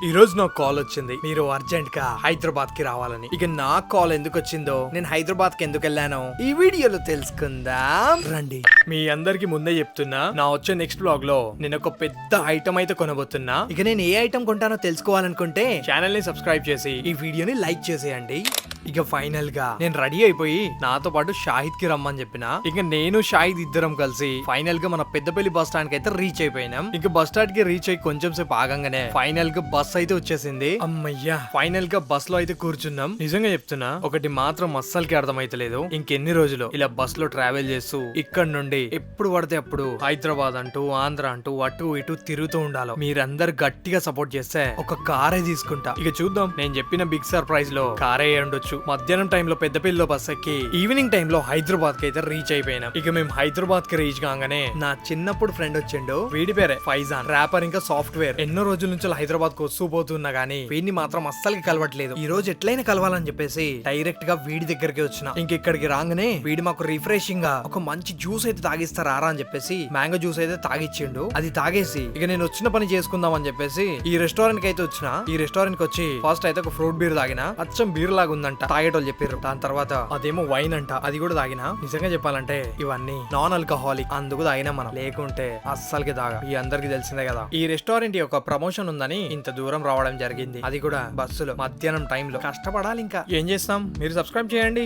ఈ రోజు నాకు కాల్ వచ్చింది, మీరు అర్జెంట్ గా హైదరాబాద్ కి రావాలని. ఇక నా కాల్ ఎందుకు వచ్చిందో, నేను హైదరాబాద్ కి ఎందుకు వెళ్ళానో ఈ వీడియోలో తెలుసుకుందాం రండి. మీ అందరికి ముందే చెప్తున్నా, నా వచ్చే నెక్స్ట్ బ్లాగ్ లో నేను ఒక పెద్ద ఐటమ్ అయితే కొనబోతున్నా. ఇక నేను ఏ ఐటమ్ కొంటానో తెలుసుకోవాలనుకుంటే ఛానల్ ని సబ్స్క్రైబ్ చేసి ఈ వీడియోని లైక్ చేసేయండి. ఇక ఫైనల్ గా నేను రెడీ అయిపోయి నాతో పాటు షాహిద్ కి రమ్మని చెప్పిన. ఇక నేను షాహిద్ ఇద్దరం కలిసి ఫైనల్ గా మన పెద్దపల్లి బస్ స్టాండ్ కి అయితే రీచ్ అయిపోయినాం. ఇక బస్ స్టాండ్ కి రీచ్ అయ్యి కొంచెం సేపు ఆగంగానే ఫైనల్ గా బస్ అయితే వచ్చేసింది. అమ్మయ్యా, ఫైనల్ గా బస్ లో అయితే కూర్చున్నాం. నిజంగా చెప్తున్నా, ఒకటి మాత్రం అస్సలకి అర్థమైతలేదు, ఇంకెన్ని రోజులు ఇలా బస్ లో ట్రావెల్ చేస్తూ ఇక్కడ నుండి ఎప్పుడు పడితే అప్పుడు హైదరాబాద్ అంటూ ఆంధ్ర అంటూ అటు ఇటు తిరుగుతూ ఉండాలి. మీరందరు గట్టిగా సపోర్ట్ చేస్తే ఒక కారే తీసుకుంటా. ఇక చూద్దాం, నేను చెప్పిన బిగ్ సర్ప్రైజ్ లో కారే ఉండొచ్చు. మధ్యాహ్నం టైంలో పెద్దపల్లిలో బస్ ఎక్కి ఈవినింగ్ టైంలో హైదరాబాద్ కి అయితే రీచ్ అయిపోయినాం. ఇక మేము హైదరాబాద్ కి రీచ్ కాగానే నా చిన్నప్పుడు ఫ్రెండ్ వచ్చిండు. వీడి పేరే ఫైజాన్, ర్యాపర్ ఇంకా సాఫ్ట్వేర్. ఎన్నో రోజుల నుంచి హైదరాబాద్ కు వస్తూ పోతున్నా గానీ వీడిని మాత్రం అస్సలకి కలవట్లేదు. ఈ రోజు ఎట్లయినా కలవాలని చెప్పేసి డైరెక్ట్ గా వీడి దగ్గరికి వచ్చిన. ఇంక ఇక్కడికి రాగానే వీడి మాకు రిఫ్రెషింగ్ గా ఒక మంచి జ్యూస్ అయితే తాగిస్తారా అని చెప్పేసి మ్యాంగో జ్యూస్ అయితే తాగిచ్చిండు. అది తాగేసి ఇక నేను వచ్చిన పని చేసుకుందాం అని చెప్పేసి ఈ రెస్టారెంట్ కి అయితే వచ్చిన. ఈ రెస్టారెంట్ కి వచ్చి ఫస్ట్ అయితే ఒక ఫ్రూట్ బీర్ తాగిన. అచ్చం బీర్ లాగా ఉందంట, తాగేటోళ్ళు చెప్పారు. దాని తర్వాత అదేమో వైన్ అంట, అది కూడా తాగిన. నిజంగా చెప్పాలంటే ఇవన్నీ నాన్ ఆల్కహాలిక్, అందుకు తాగినా మనం, లేకుంటే అస్సలకి తాగా. ఈ అందరికి తెలిసిందే కదా. ఈ రెస్టారెంట్ యొక్క ప్రమోషన్ ఉందని ఇంత దూరం రావడం జరిగింది, అది కూడా బస్సులో మధ్యాహ్నం టైంలో. కష్టపడాలి, ఇంకా ఏం చేస్తాం. మీరు సబ్స్క్రైబ్ చేయండి.